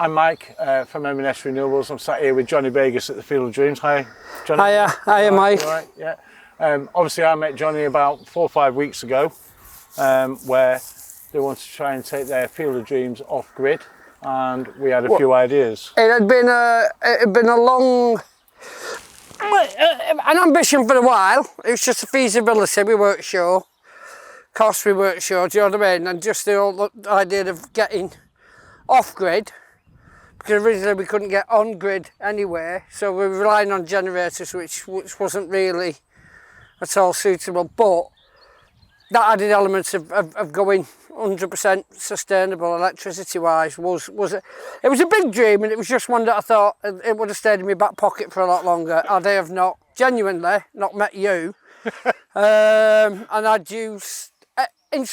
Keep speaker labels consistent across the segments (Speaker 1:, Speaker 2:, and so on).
Speaker 1: I'm Mike from M&S Renewables. I'm sat here with Johnny Vegas at the Field of Dreams. Hi, Johnny.
Speaker 2: Hiya, Mike.
Speaker 1: All right, yeah. Obviously, I met Johnny about 4 or 5 weeks ago, where they wanted to try and take their Field of Dreams off grid, and we had a few ideas.
Speaker 2: It had been a long, an ambition for a while. It was just a feasibility. We weren't sure. Cost, we weren't sure. Do you know what I mean? And just the whole idea of getting off grid, because originally we couldn't get on grid anywhere, so we were relying on generators, which wasn't really at all suitable. But that added elements of going 100% sustainable electricity wise it was a big dream, and it was just one that I thought it would have stayed in my back pocket for a lot longer had I have not genuinely not met you. And I'd use in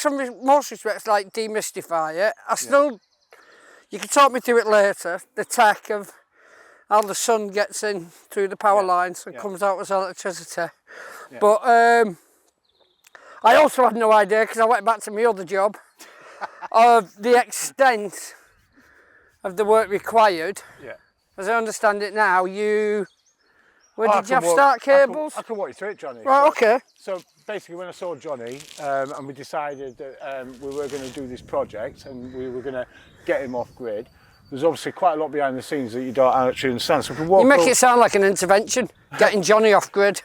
Speaker 2: most respects like demystify it. I still, you can talk me through it later, the tech of how the sun gets in through the power lines and comes out as electricity. But I also had no idea, because I went back to my other job, of the extent of the work required. As I understand it now, did you have start cables?
Speaker 1: I can walk you through it, Johnny.
Speaker 2: Right, okay.
Speaker 1: So basically, when I saw Johnny and we decided that we were going to do this project and we were going to get him off grid, there's obviously quite a lot behind the scenes that you don't actually understand. So if we walk
Speaker 2: you make it sound like an intervention, getting Johnny off grid.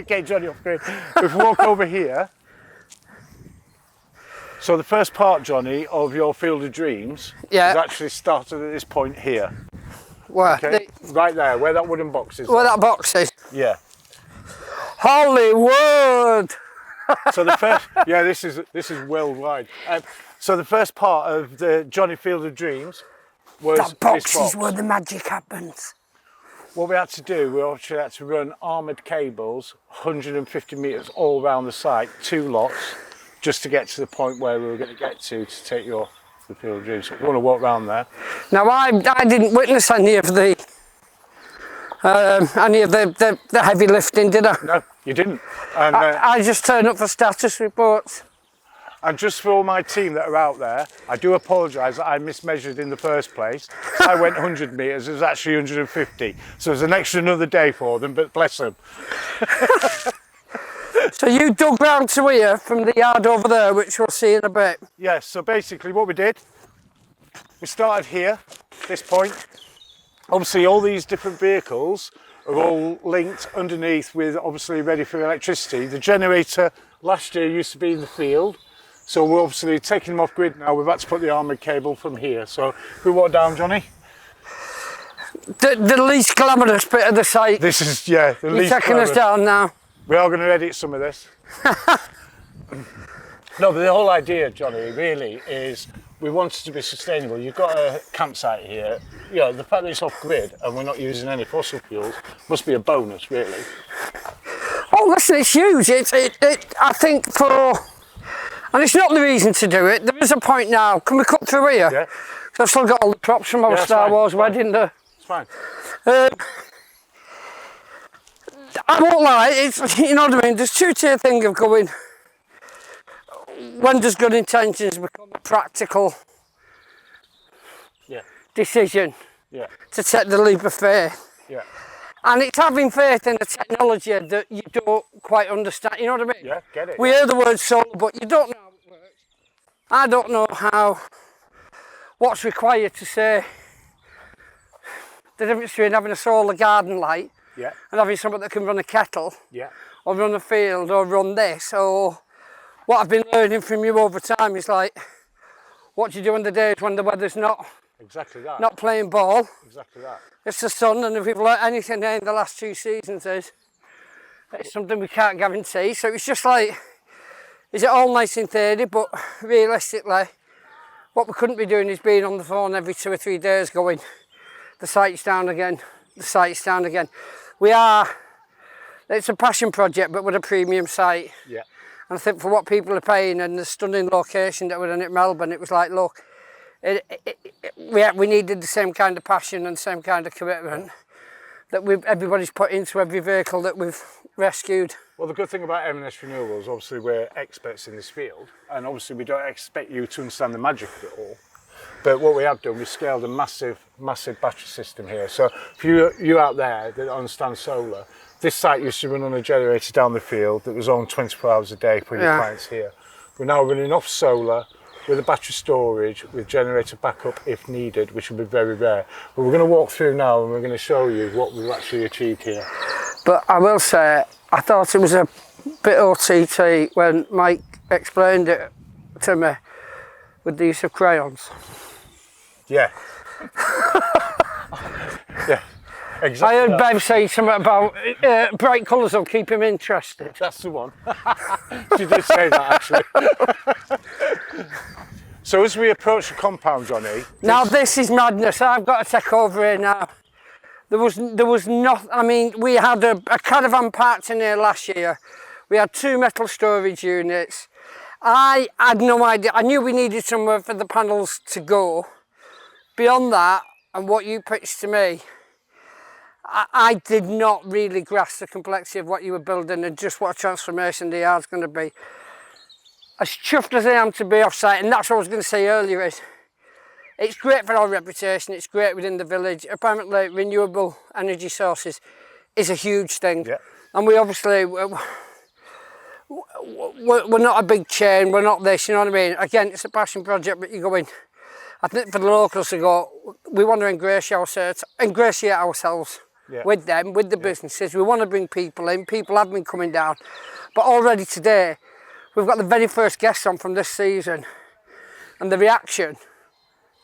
Speaker 1: Get Johnny off grid. If we walk over here, so the first part, Johnny, of your Field of Dreams is actually started at this point here.
Speaker 2: Where?
Speaker 1: Okay? Right there, where that wooden box is.
Speaker 2: Where that box is?
Speaker 1: Yeah.
Speaker 2: Hollywood!
Speaker 1: So the first, this is worldwide. So the first part of the Johnny Field of Dreams was
Speaker 2: that box
Speaker 1: this box.
Speaker 2: is where the magic happens.
Speaker 1: What we had to do, we actually had to run armoured cables 150 metres all around the site, 2 lots, just to get to the point where we were going to get to take you off the Field of Dreams. So we want to walk around there.
Speaker 2: Now I didn't witness any of the heavy lifting, did I?
Speaker 1: No, you didn't. And,
Speaker 2: I just turned up for status reports.
Speaker 1: And just for all my team that are out there, I do apologise that I mismeasured in the first place. I went 100 metres, it was actually 150. So it was an extra another day for them, but bless them.
Speaker 2: So you dug round to here from the yard over there, which we'll see in a bit.
Speaker 1: Yes, so basically what we did, we started here, this point. Obviously all these different vehicles are all linked underneath with obviously ready for electricity. The generator last year used to be in the field, so we're obviously taking them off grid now. We've had to put the armoured cable from here. So if we walk down, Johnny.
Speaker 2: The least glamorous bit of the site.
Speaker 1: This is, the least glamorous.
Speaker 2: You're taking us down now.
Speaker 1: We are going to edit some of this. No, but the whole idea, Johnny, really is we want it to be sustainable. You've got a campsite here. The fact that it's off grid and we're not using any fossil fuels must be a bonus, really.
Speaker 2: Oh, listen, it's huge. I think and it's not the reason to do it. There is a point now. Can we cut through here?
Speaker 1: Yeah.
Speaker 2: Because I've still got all the props from our Star Wars wedding there.
Speaker 1: It's fine.
Speaker 2: I won't lie, it's, you know what I mean, there's two-tier thing of going, when does good intentions become a practical decision to take the leap of faith?
Speaker 1: Yeah.
Speaker 2: And it's having faith in a technology that you don't quite understand, you know what I mean?
Speaker 1: Yeah, get it.
Speaker 2: We hear the word solar, but you don't know how it works. I don't know what's required to say the difference between having a solar garden light and having something that can run a kettle, or run a field, or run this, or what I've been learning from you over time is like, what do you do on the days when the weather's not playing ball?
Speaker 1: Exactly that.
Speaker 2: It's the sun, and if we've learnt anything in the last 2 seasons is, it's something we can't guarantee. So it's just like, is it all nice in theory, but realistically, what we couldn't be doing is being on the phone every 2 or 3 days going, the site's down again, the site's down again. It's a passion project, but with a premium site.
Speaker 1: Yeah.
Speaker 2: And I think for what people are paying and the stunning location that we're in at Melbourne, it was like, look, we needed the same kind of passion and same kind of commitment that everybody's put into every vehicle that we've rescued.
Speaker 1: Well, the good thing about M&S Renewables, obviously we're experts in this field, and obviously we don't expect you to understand the magic of it all. But what we have done, we scaled a massive battery system here. So for you out there that understand solar, this site used to run on a generator down the field that was on 24 hours a day for your clients here. We're now running off solar with a battery storage with generator backup if needed, which will be very rare. But we're going to walk through now and we're going to show you what we've actually achieved here.
Speaker 2: But I will say, I thought it was a bit OTT when Mike explained it to me with the use of crayons.
Speaker 1: Yeah. Yeah, exactly.
Speaker 2: I heard Bev say something about bright colours will keep him interested.
Speaker 1: That's the one. She did say that actually. So as we approach the compound, Johnny.
Speaker 2: Now this is madness. I've got to take over here now. There was not. I mean, we had a caravan parked in here last year. We had 2 metal storage units. I had no idea. I knew we needed somewhere for the panels to go. Beyond that, and what you pitched to me, I did not really grasp the complexity of what you were building and just what a transformation the yard's going to be. As chuffed as I am to be off-site, and that's what I was going to say earlier, is it's great for our reputation, it's great within the village. Apparently, renewable energy sources is a huge thing.
Speaker 1: Yeah.
Speaker 2: And we obviously, we're not a big chain, we're not this, you know what I mean? Again, it's a passion project, but you go in. I think for the locals to go, we want to ingratiate ourselves with them, with the businesses. We want to bring people in. People have been coming down. But already today, we've got the very first guests on from this season. And the reaction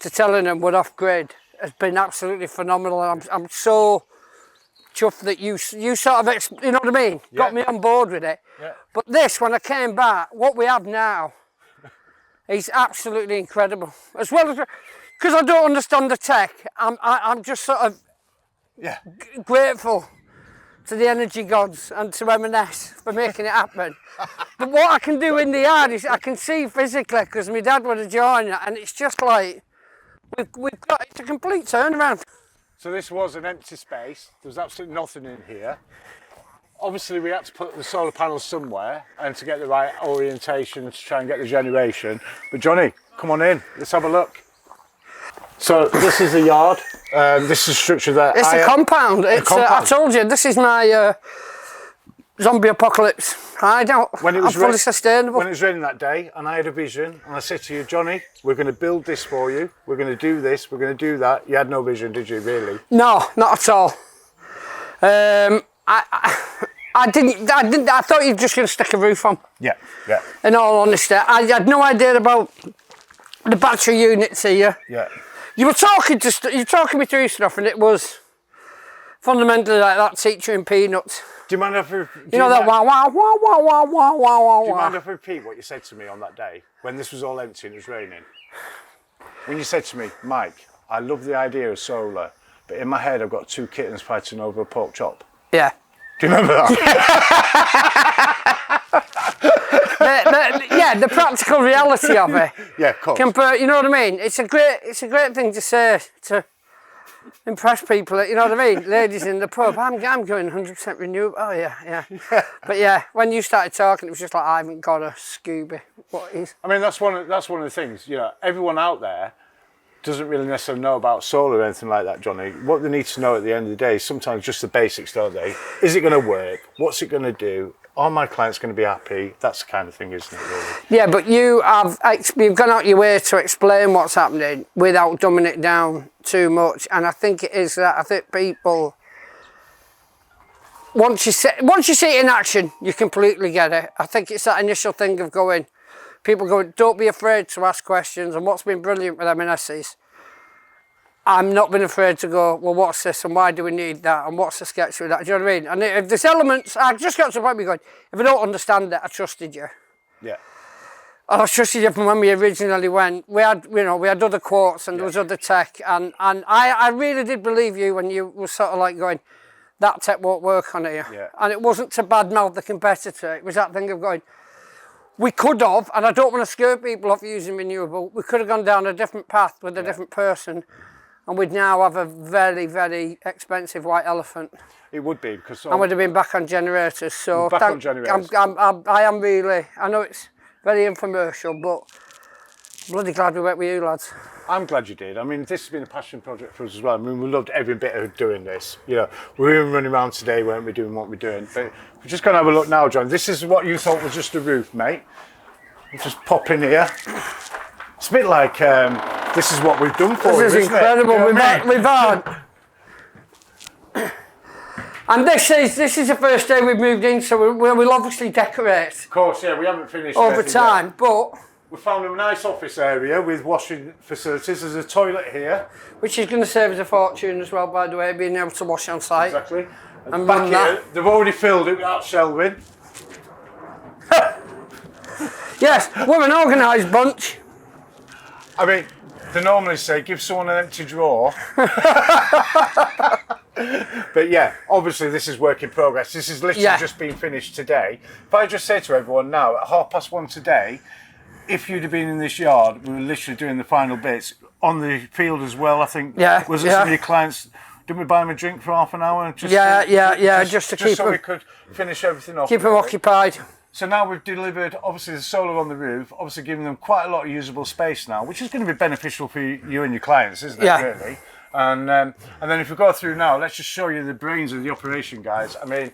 Speaker 2: to telling them we're off grid has been absolutely phenomenal. And I'm so chuffed that you sort of, you know what I mean? Got me on board with it. Yeah. But this, when I came back, what we have now, he's absolutely incredible. As well as, because I don't understand the tech, I'm just sort of grateful to the energy gods and to M&S for making it happen. But what I can do in the yard is I can see physically, because my dad would have joined it, and it's just like, we've got, it's a complete turnaround.
Speaker 1: So this was an empty space. There was absolutely nothing in here. Obviously we had to put the solar panels somewhere and to get the right orientation to try and get the generation. But Johnny, come on in, let's have a look. So this is the yard. This is a structure that
Speaker 2: it's a compound. It's I told you, this is my zombie apocalypse hideout. I'm fully sustainable.
Speaker 1: When it was raining that day and I had a vision and I said to you, Johnny, we're going to build this for you. We're going to do this, we're going to do that. You had no vision, did you, really?
Speaker 2: No, not at all. I didn't. I thought you were just going to stick a roof on.
Speaker 1: Yeah, yeah.
Speaker 2: In all honesty, I had no idea about the battery units here.
Speaker 1: Yeah.
Speaker 2: You were talking me through stuff, and it was fundamentally like that teacher in Peanuts.
Speaker 1: Do you mind if we?
Speaker 2: You know that wow wow wow wow wow wow wow.
Speaker 1: Do you mind if I repeat what you said to me on that day when this was all empty and it was raining? When you said to me, Mike, I love the idea of solar, but in my head I've got 2 kittens fighting over a pork chop.
Speaker 2: Yeah.
Speaker 1: Do you remember
Speaker 2: that? Yeah, the practical reality of it.
Speaker 1: Yeah, of course.
Speaker 2: You know what I mean? It's a great thing to say to impress people. You know what I mean? Ladies in the pub, I'm going 100% renewable. Oh yeah. But yeah, when you started talking, it was just like I haven't got a Scooby. What is?
Speaker 1: I mean, that's one of the things. You know, everyone out there doesn't really necessarily know about solar or anything like that, Johnny. What they need to know at the end of the day is sometimes just the basics, don't they? Is it going to work? What's it going to do? Are my clients going to be happy? That's the kind of thing, isn't it, really?
Speaker 2: Yeah, but you've gone out your way to explain what's happening without dumbing it down too much. And I think it is that. I think people, once you see it in action, you completely get it. I think it's that initial thing of people going, don't be afraid to ask questions. And what's been brilliant with M&S is I'm not been afraid to go, well, what's this and why do we need that and what's the sketch with that? Do you know what I mean? And if there's elements, I just got to the point where going, if I don't understand it, I trusted you.
Speaker 1: Yeah.
Speaker 2: I trusted you from when we originally went. We had other quotes and there was other tech, and I really did believe you when you were sort of like going, that tech won't work on here.
Speaker 1: Yeah.
Speaker 2: And it wasn't to badmouth the competitor. It was that thing of going, we could have, and I don't want to scare people off using renewable, we could have gone down a different path with a different person, and we'd now have a very, very expensive white elephant.
Speaker 1: It would be, because...
Speaker 2: And we'd have been back on generators, so...
Speaker 1: On generators.
Speaker 2: I am really, I know it's very infomercial, but Bloody glad we went with you lads.
Speaker 1: I'm glad you did. I mean, this has been a passion project for us as well. I mean, we loved every bit of doing this. You know, we were even running around today, weren't we, doing what we're doing. But we're just going to have a look now, John. This is what you thought was just a roof, mate. We'll just pop in here. It's a bit like, this is what we've done for you,
Speaker 2: This is
Speaker 1: isn't
Speaker 2: incredible.
Speaker 1: It? You know
Speaker 2: We've had. And this is the first day we've moved in, so we'll obviously decorate.
Speaker 1: Of course, yeah, we haven't finished
Speaker 2: over
Speaker 1: anything
Speaker 2: time,
Speaker 1: yet.
Speaker 2: but
Speaker 1: We found a nice office area with washing facilities. There's a toilet here.
Speaker 2: which is going to save us a fortune as well, by the way, being able to wash on site.
Speaker 1: Exactly.
Speaker 2: And
Speaker 1: back
Speaker 2: run
Speaker 1: here,
Speaker 2: that.
Speaker 1: they've already filled it without shelving.
Speaker 2: Yes, we're an organised bunch.
Speaker 1: I mean, they normally say give someone an empty drawer. But yeah, obviously this is work in progress. This is literally just been finished today. If I just say to everyone now, at 1:30 today, if you'd have been in this yard, we were literally doing the final bits. On the field as well, I think.
Speaker 2: Yeah,
Speaker 1: Was it some of your clients, didn't we buy them a drink for half an hour? Just
Speaker 2: just to keep
Speaker 1: so
Speaker 2: them,
Speaker 1: we could finish everything off.
Speaker 2: keep them occupied.
Speaker 1: So now we've delivered, obviously, the solar on the roof, obviously giving them quite a lot of usable space now, which is going to be beneficial for you and your clients, isn't it, really? And then if we go through now, let's just show you the brains of the operation, guys. I mean,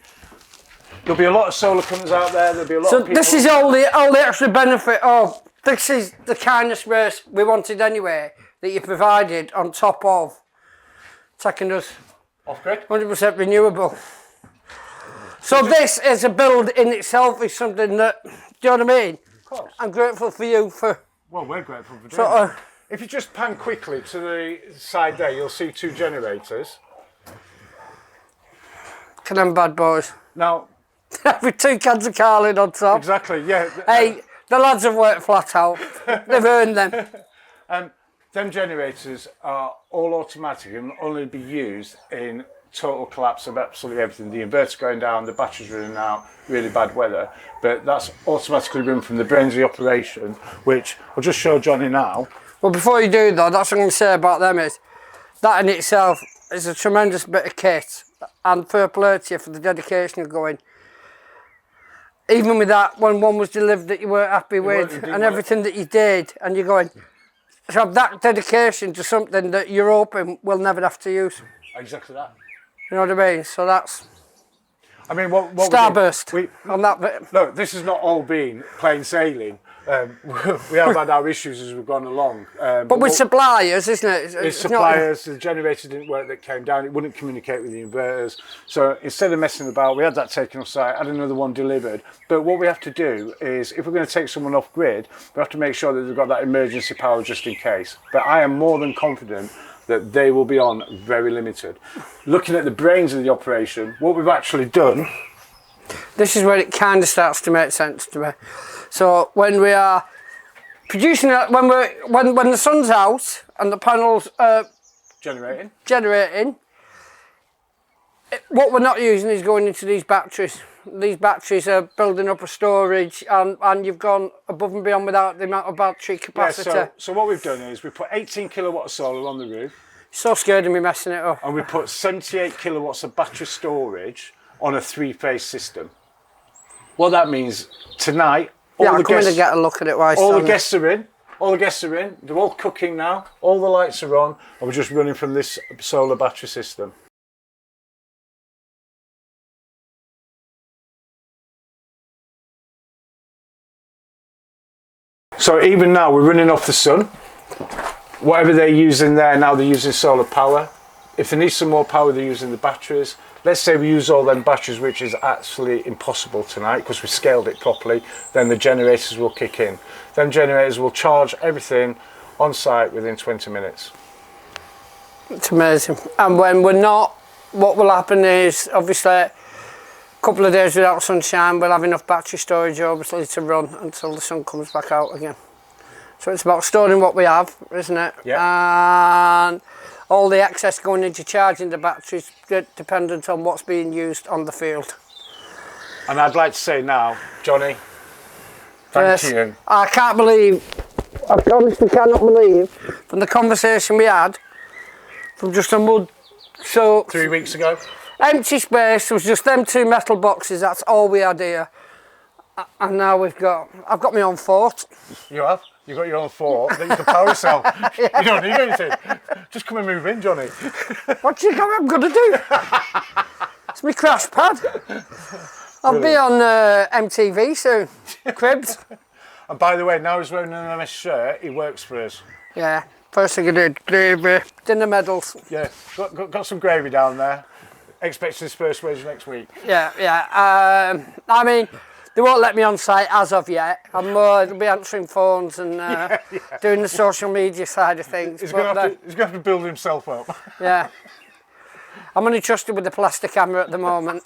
Speaker 1: there'll be a lot of solar companies out there, there'll be a lot of people...
Speaker 2: So this is all the extra benefit of, this is the kind of space we wanted anyway, that you provided on top of taking us
Speaker 1: off-grid?
Speaker 2: 100% renewable. So this as a build in itself is something that, do you know what I mean?
Speaker 1: Of course.
Speaker 2: I'm grateful for you for...
Speaker 1: Well, we're grateful for doing it. If you just pan quickly to the side there, you'll see 2 generators.
Speaker 2: Can them bad boys.
Speaker 1: Now...
Speaker 2: With 2 cans of Carling on top.
Speaker 1: Exactly, yeah.
Speaker 2: Hey, the lads have worked flat out. They've earned them.
Speaker 1: Them generators are all automatic and will only be used in total collapse of absolutely everything. The inverter going down, the batteries running out, really bad weather. But that's automatically run from the brains of the operation, which I'll just show Johnny now.
Speaker 2: Well, before you do though, that's what I'm going to say about them is, that in itself is a tremendous bit of kit. And fair play to you for the dedication of going. Even with that, when one was delivered that you weren't happy with, and everything that you did, and you're going, to have that dedication to something that you're hoping we'll never have to use.
Speaker 1: Exactly that.
Speaker 2: You know what I mean? So that's...
Speaker 1: I mean, what
Speaker 2: Starburst on that bit.
Speaker 1: Look, this has not all been plain sailing. We have had our issues as we've gone along.
Speaker 2: But with suppliers, isn't it?
Speaker 1: It's suppliers, the generator didn't work that came down, it wouldn't communicate with the inverters. So instead of messing about, we had that taken off site, had another one delivered. But what we have to do is, if we're going to take someone off grid, we have to make sure that they've got that emergency power just in case. But I am more than confident that they will be on very limited. Looking at the brains of the operation, what we've actually done...
Speaker 2: This is where it kind of starts to make sense to me. So when we are producing, when the sun's out and the panels are generating, what we're not using is going into these batteries. These batteries are building up a storage, and you've gone above and beyond without the amount of battery capacity.
Speaker 1: Yeah, so what we've done is we put 18 kilowatt of solar on the roof.
Speaker 2: So scared of me messing it up.
Speaker 1: And we put 78 kilowatts of battery storage on a 3-phase system. What that means, tonight,
Speaker 2: I'm coming to get a look at it while
Speaker 1: all the guests are in. All the guests are in. They're all cooking now. All the lights are on. And we're just running from this solar battery system. So even now, we're running off the sun. Whatever they're using there, now they're using solar power. If they need some more power, they're using the batteries. Let's say we use all them batteries, which is actually impossible tonight because we scaled it properly, then the generators will kick in. Them generators will charge everything on site within 20 minutes.
Speaker 2: It's amazing. And when we're not, what will happen is, obviously, a couple of days without sunshine, we'll have enough battery storage, obviously, to run until the sun comes back out again. So it's about storing what we have, isn't it?
Speaker 1: Yeah.
Speaker 2: And all the excess going into charging the batteries dependent on what's being used on the field.
Speaker 1: And I'd like to say now, Johnny, thank you.
Speaker 2: I can't believe, I honestly cannot believe, from the conversation we had, from just a mud, so
Speaker 1: 3 weeks ago.
Speaker 2: Empty space, there was just them 2 metal boxes, that's all we had here. And now I've got my own fort.
Speaker 1: You have? You've got your own fort that you can power yourself. You don't need anything. Just come and move in, Johnny.
Speaker 2: What do you think I'm gonna do? It's my crash pad. I'll be on MTV soon. Cribs.
Speaker 1: And by the way, now he's wearing an MS shirt, he works for us.
Speaker 2: Yeah, first thing I did, gravy, dinner medals.
Speaker 1: Yeah, got some gravy down there. Expecting his first wage next week.
Speaker 2: Yeah. I mean, they won't let me on site as of yet. I'll be answering phones and doing the social media side of things.
Speaker 1: He's going to have to build himself up.
Speaker 2: Yeah. I'm only trusted with the plastic camera at the moment.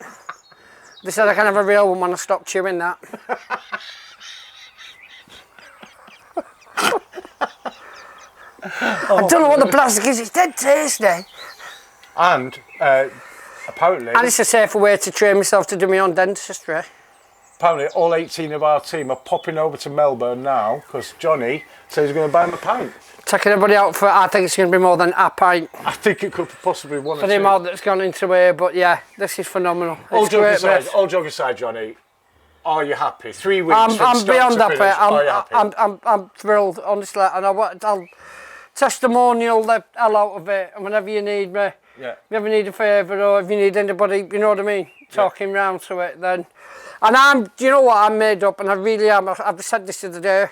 Speaker 2: They said I can have a real one when I stop chewing that. I don't know what the plastic is, it's dead tasty.
Speaker 1: And apparently...
Speaker 2: And it's a safer way to train myself to do my own dentistry.
Speaker 1: Apparently all 18 of our team are popping over to Melbourne now because Johnny says he's going to buy him a pint.
Speaker 2: Taking everybody out for, I think it's going to be more than a pint.
Speaker 1: I think it could possibly one or two.
Speaker 2: For the amount that's gone into here, but yeah, this is phenomenal.
Speaker 1: All joking aside, Johnny, are you happy? 3 weeks
Speaker 2: I'm
Speaker 1: from start
Speaker 2: beyond
Speaker 1: to
Speaker 2: happy.
Speaker 1: finish, are you happy?
Speaker 2: I'm thrilled, honestly, and I'll testimonial the hell out of it, and whenever you need me,
Speaker 1: Yeah.
Speaker 2: if you ever need a favour or if you need anybody, you know what I mean, talking round to it, then. And do you know what, I'm made up, and I really am. I've said this the other day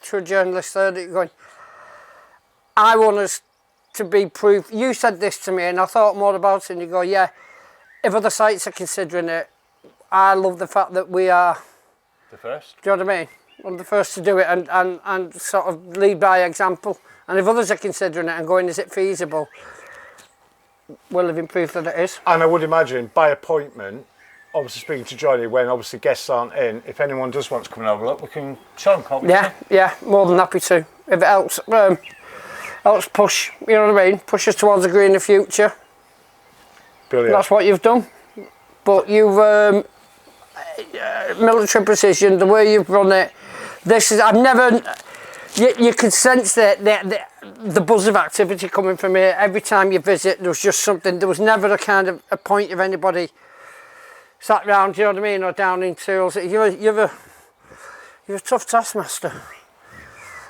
Speaker 2: to a journalist there, going, I want us to be proof. You said this to me, and I thought more about it, and you go, yeah, if other sites are considering it, I love the fact that we are
Speaker 1: The first.
Speaker 2: do you know what I mean? One of the first to do it and sort of lead by example. And if others are considering it and going, is it feasible? We're living proof that it is.
Speaker 1: And I would imagine by appointment, obviously speaking to Johnny, when obviously guests aren't in, if anyone does want to come and have a look, we can show them, can't we?
Speaker 2: Yeah, more than happy to. If it helps push, you know what I mean? Push us towards a greener future.
Speaker 1: Brilliant.
Speaker 2: That's what you've done. But you've, military precision, the way you've run it, this is, I've never, you can sense the buzz of activity coming from here. Every time you visit, there was just something, there was never a point of anybody sat round, you know what I mean, or down in tools. You're a tough taskmaster.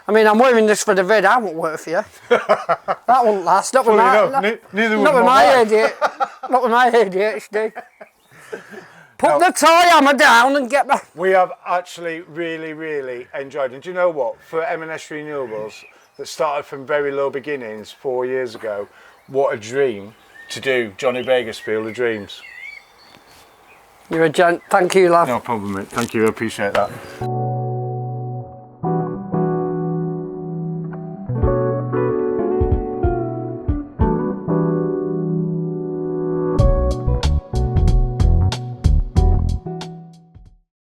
Speaker 2: I mean, I'm wearing this for the vid, I won't work for you. That won't last. Not with my ADHD. Put the toy hammer down and get back.
Speaker 1: We have actually really enjoyed it. And do you know what? For M&S Renewables, that started from very low beginnings 4 years ago, what a dream to do Johnny Vegas Field of Dreams.
Speaker 2: You're a gent. Thank you, lad.
Speaker 1: No problem, mate. Thank you. I appreciate that.